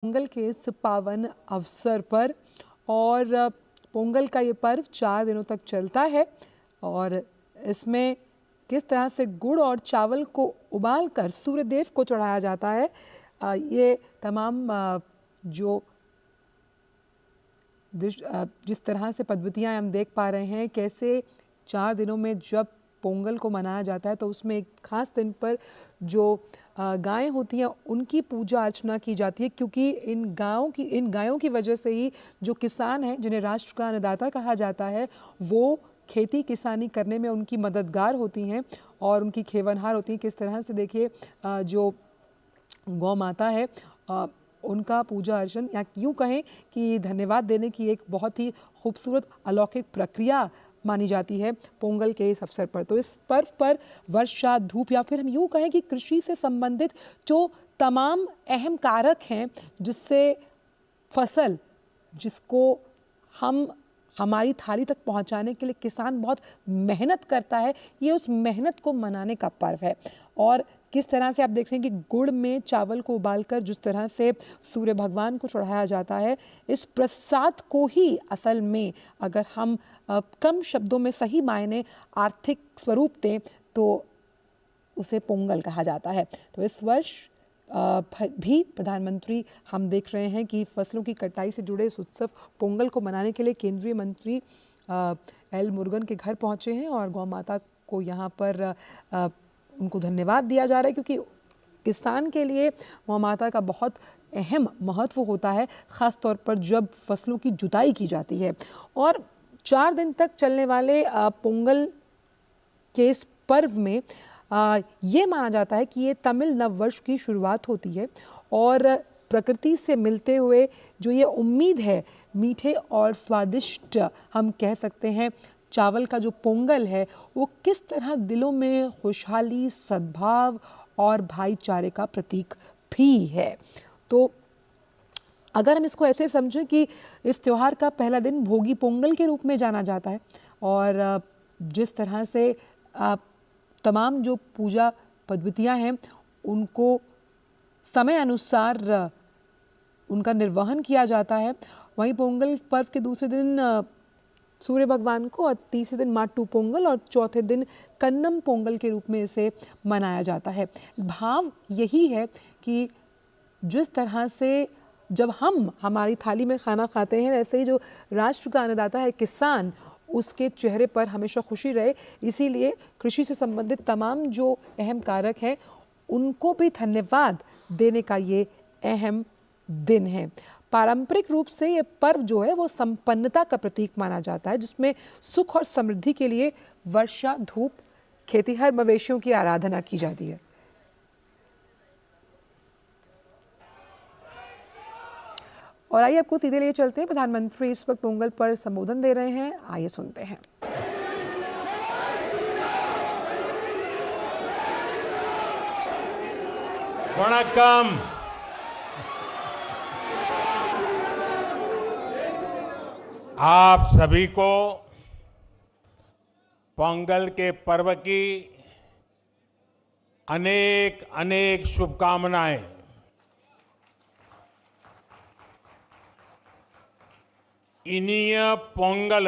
पोंगल के इस पावन अवसर पर और पोंगल का ये पर्व 4 दिनों तक चलता है और इसमें किस तरह से गुड़ और चावल को उबालकर सूर्यदेव को चढ़ाया जाता है। ये तमाम जो जिस तरह से पद्धतियाँ हम देख पा रहे हैं, कैसे 4 दिनों में जब पोंगल को मनाया जाता है तो उसमें एक खास दिन पर जो गायें होती हैं उनकी पूजा अर्चना की जाती है, क्योंकि इन गायों की वजह से ही जो किसान हैं, जिन्हें राष्ट्र का अन्नदाता कहा जाता है, वो खेती किसानी करने में उनकी मददगार होती हैं और उनकी खेवनहार होती हैं। किस तरह से देखिए जो गौ माता है उनका पूजा अर्चन या यूँ कहें कि धन्यवाद देने की एक बहुत ही खूबसूरत अलौकिक प्रक्रिया मानी जाती है पोंगल के इस अवसर पर। तो इस पर्व पर वर्षा, धूप या फिर हम यूँ कहें कि कृषि से संबंधित जो तमाम अहम कारक हैं जिससे फसल जिसको हम हमारी थाली तक पहुंचाने के लिए किसान बहुत मेहनत करता है, ये उस मेहनत को मनाने का पर्व है। और किस तरह से आप देख रहे हैं कि गुड़ में चावल को उबालकर जिस तरह से सूर्य भगवान को चढ़ाया जाता है, इस प्रसाद को ही असल में अगर हम कम शब्दों में सही मायने आर्थिक स्वरूप दें तो उसे पोंगल कहा जाता है। तो इस वर्ष भी प्रधानमंत्री हम देख रहे हैं कि फसलों की कटाई से जुड़े इस उत्सव पोंगल को मनाने के लिए केंद्रीय मंत्री एल मुरुगन के घर पहुंचे हैं और गौ माता को यहाँ पर उनको धन्यवाद दिया जा रहा है, क्योंकि किसान के लिए गौ माता का बहुत अहम महत्व होता है, ख़ास तौर पर जब फसलों की जुताई की जाती है। और 4 दिन तक चलने वाले पोंगल के इस पर्व में ये माना जाता है कि ये तमिल नववर्ष की शुरुआत होती है और प्रकृति से मिलते हुए जो ये उम्मीद है मीठे और स्वादिष्ट हम कह सकते हैं चावल का जो पोंगल है, वो किस तरह दिलों में खुशहाली, सद्भाव और भाईचारे का प्रतीक भी है। तो अगर हम इसको ऐसे समझें कि इस त्यौहार का पहला दिन भोगी पोंगल के रूप में जाना जाता है और जिस तरह से तमाम जो पूजा पद्धतियाँ हैं उनको समय अनुसार उनका निर्वहन किया जाता है। वहीं पोंगल पर्व के दूसरे दिन सूर्य भगवान को और तीसरे दिन माट्टू पोंगल और चौथे दिन कन्नम पोंगल के रूप में इसे मनाया जाता है। भाव यही है कि जिस तरह से जब हम हमारी थाली में खाना खाते हैं, ऐसे ही जो राष्ट्र का अन्नदाता है किसान, उसके चेहरे पर हमेशा खुशी रहे, इसीलिए कृषि से संबंधित तमाम जो अहम कारक हैं उनको भी धन्यवाद देने का ये अहम दिन है। पारंपरिक रूप से ये पर्व जो है वो संपन्नता का प्रतीक माना जाता है, जिसमें सुख और समृद्धि के लिए वर्षा, धूप, खेतीहर मवेशियों की आराधना की जाती है। और आइए आपको सीधे लिए चलते हैं, प्रधानमंत्री इस वक्त पोंगल पर संबोधन दे रहे हैं, आइए सुनते हैं। वणक्कम। आप सभी को पोंगल के पर्व की अनेक अनेक शुभकामनाएं। इनिय पोंगल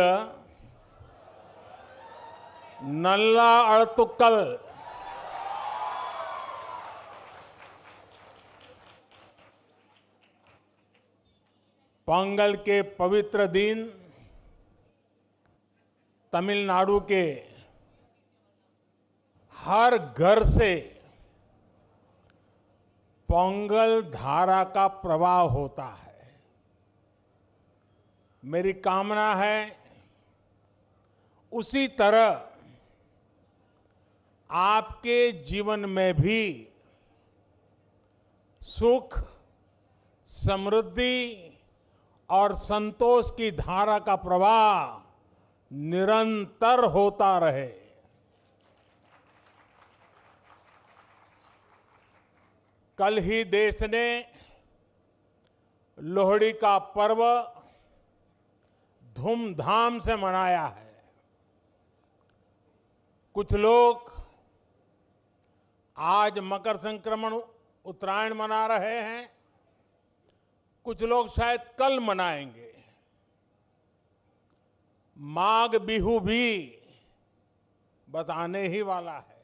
नल्ला अड़तुक्कल पोंगल के पवित्र दिन तमिलनाडु के हर घर से पोंगल धारा का प्रवाह होता है। मेरी कामना है उसी तरह आपके जीवन में भी सुख, समृद्धि और संतोष की धारा का प्रवाह निरंतर होता रहे। कल ही देश ने लोहड़ी का पर्व धूमधाम से मनाया है। कुछ लोग आज मकर संक्रमण उत्तरायण मना रहे हैं, कुछ लोग शायद कल मनाएंगे। माघ बिहू भी बस आने ही वाला है।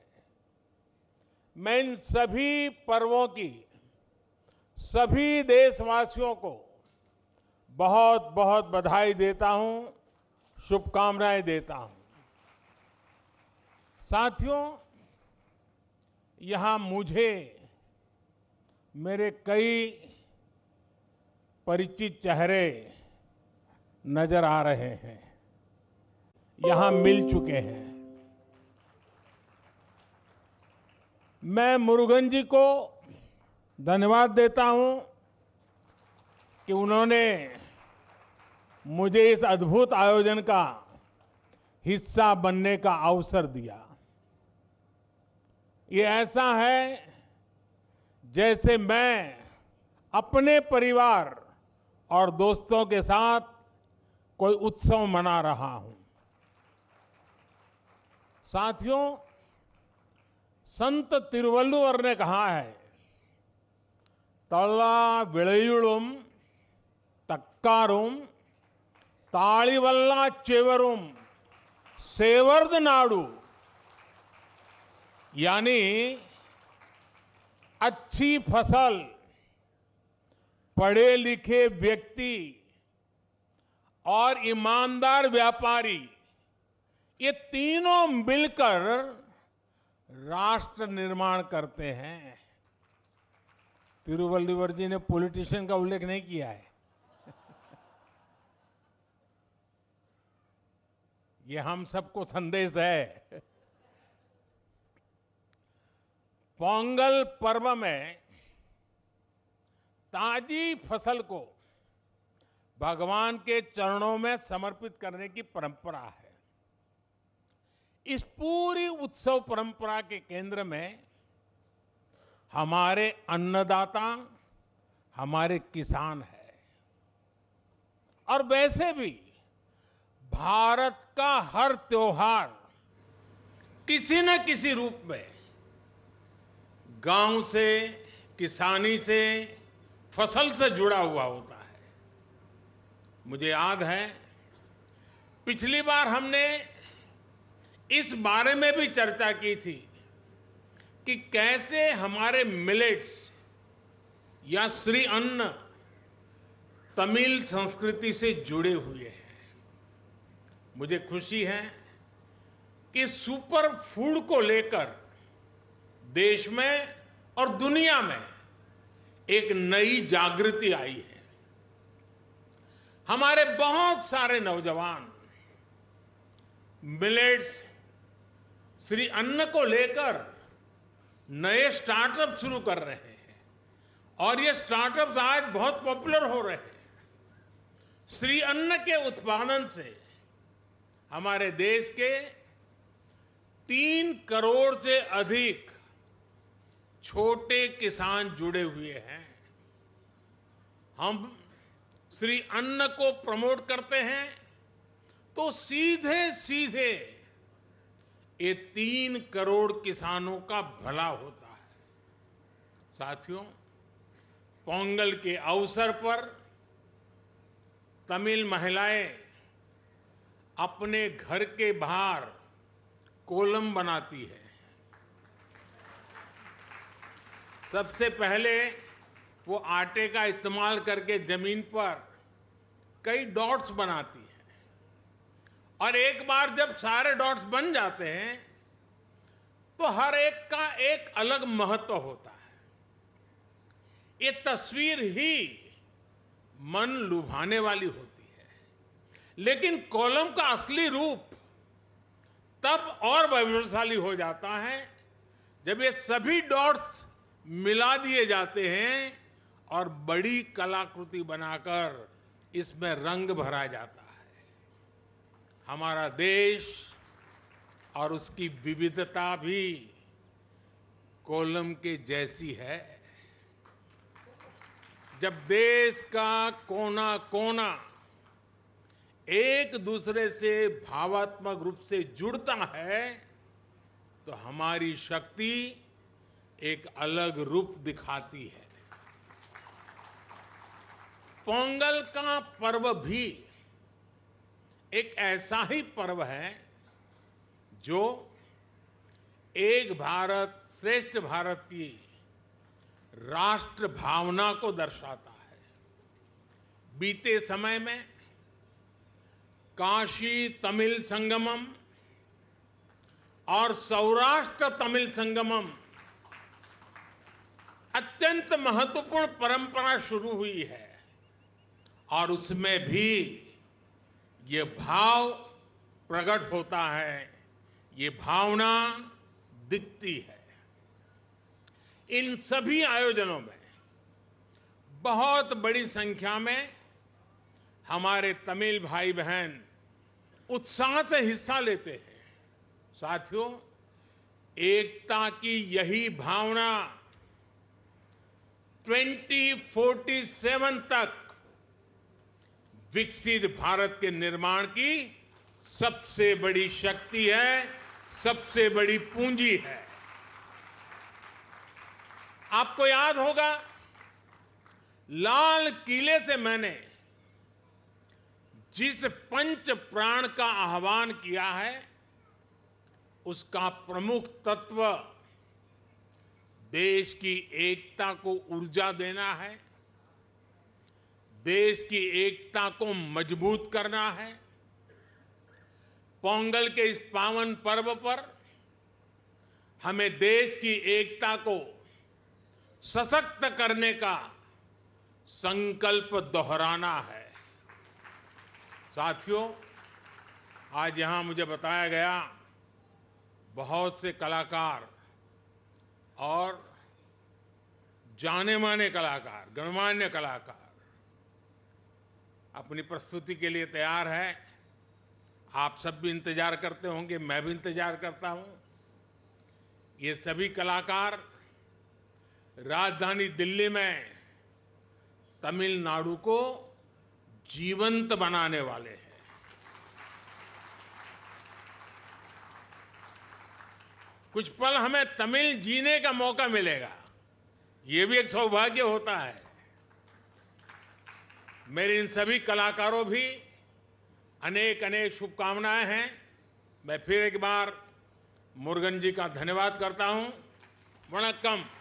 मैं इन सभी पर्वों की सभी देशवासियों को बहुत बहुत बधाई देता हूं, शुभकामनाएं देता हूं। साथियों, यहां मुझे मेरे कई परिचित चेहरे नजर आ रहे हैं, यहां मिल चुके हैं। मैं मुरुगन जी को धन्यवाद देता हूं कि उन्होंने मुझे इस अद्भुत आयोजन का हिस्सा बनने का अवसर दिया। ये ऐसा है जैसे मैं अपने परिवार और दोस्तों के साथ कोई उत्सव मना रहा हूं। साथियों, संत तिरुवल्लुवर ने कहा है, तल्ला विळयुळुम तक्कारुम ताळिवल्ला चेवरुम सेवर्द नाडु, यानी अच्छी फसल, पढ़े लिखे व्यक्ति और ईमानदार व्यापारी, ये तीनों मिलकर राष्ट्र निर्माण करते हैं। तिरुवल्लुवर जी ने पॉलिटिशियन का उल्लेख नहीं किया है। ये हम सबको संदेश है। पोंगल पर्व में ताजी फसल को भगवान के चरणों में समर्पित करने की परंपरा है। इस पूरी उत्सव परंपरा के केंद्र में हमारे अन्नदाता, हमारे किसान है। और वैसे भी भारत का हर त्योहार किसी न किसी रूप में गांव से, किसानी से, फसल से जुड़ा हुआ होता है। मुझे याद है, पिछली बार हमने इस बारे में भी चर्चा की थी कि कैसे हमारे मिलेट्स या श्री अन्न तमिल संस्कृति से जुड़े हुए हैं। मुझे खुशी है कि सुपर फूड को लेकर देश में और दुनिया में एक नई जागृति आई है। हमारे बहुत सारे नौजवान मिलेट्स, श्री अन्न को लेकर नए स्टार्टअप शुरू कर रहे हैं और ये स्टार्टअप्स आज बहुत पॉपुलर हो रहे हैं। श्री अन्न के उत्पादन से हमारे देश के 3 करोड़ से अधिक छोटे किसान जुड़े हुए हैं। हम श्री अन्न को प्रमोट करते हैं तो सीधे सीधे ये 3 करोड़ किसानों का भला होता है। साथियों, पोंगल के अवसर पर तमिल महिलाएं अपने घर के बाहर कोलम बनाती है। सबसे पहले वो आटे का इस्तेमाल करके जमीन पर कई डॉट्स बनाती है और एक बार जब सारे डॉट्स बन जाते हैं तो हर एक का एक अलग महत्व होता है। ये तस्वीर ही मन लुभाने वाली होती है, लेकिन कोलम का असली रूप तब और वैभवशाली हो जाता है जब ये सभी डॉट्स मिला दिए जाते हैं और बड़ी कलाकृति बनाकर इसमें रंग भरा जाता है। हमारा देश और उसकी विविधता भी कोलम के जैसी है। जब देश का कोना कोना एक दूसरे से भावात्मक रूप से जुड़ता है तो हमारी शक्ति एक अलग रूप दिखाती है। पोंगल का पर्व भी एक ऐसा ही पर्व है जो एक भारत श्रेष्ठ भारत की राष्ट्र भावना को दर्शाता है। बीते समय में काशी तमिल संगमम और सौराष्ट्र तमिल संगमम अत्यंत महत्वपूर्ण परंपरा शुरू हुई है और उसमें भी ये भाव प्रकट होता है, ये भावना दिखती है। इन सभी आयोजनों में बहुत बड़ी संख्या में हमारे तमिल भाई बहन उत्साह से हिस्सा लेते हैं। साथियों, एकता की यही भावना 2047 तक विकसित भारत के निर्माण की सबसे बड़ी शक्ति है, सबसे बड़ी पूंजी है। आपको याद होगा, लाल किले से मैंने जिस पंच प्राण का आह्वान किया है, उसका प्रमुख तत्व देश की एकता को ऊर्जा देना है, देश की एकता को मजबूत करना है। पोंगल के इस पावन पर्व पर हमें देश की एकता को सशक्त करने का संकल्प दोहराना है। साथियों, आज यहां मुझे बताया गया बहुत से कलाकार और जाने-माने कलाकार, गणमान्य कलाकार अपनी प्रस्तुति के लिए तैयार है। आप सब भी इंतजार करते होंगे, मैं भी इंतजार करता हूं। ये सभी कलाकार राजधानी दिल्ली में तमिलनाडु को जीवंत बनाने वाले हैं। कुछ पल हमें तमिल जीने का मौका मिलेगा, ये भी एक सौभाग्य होता है। मेरे इन सभी कलाकारों भी अनेक अनेक शुभकामनाएं हैं। मैं फिर एक बार मुरुगन जी का धन्यवाद करता हूं। वणक्कम।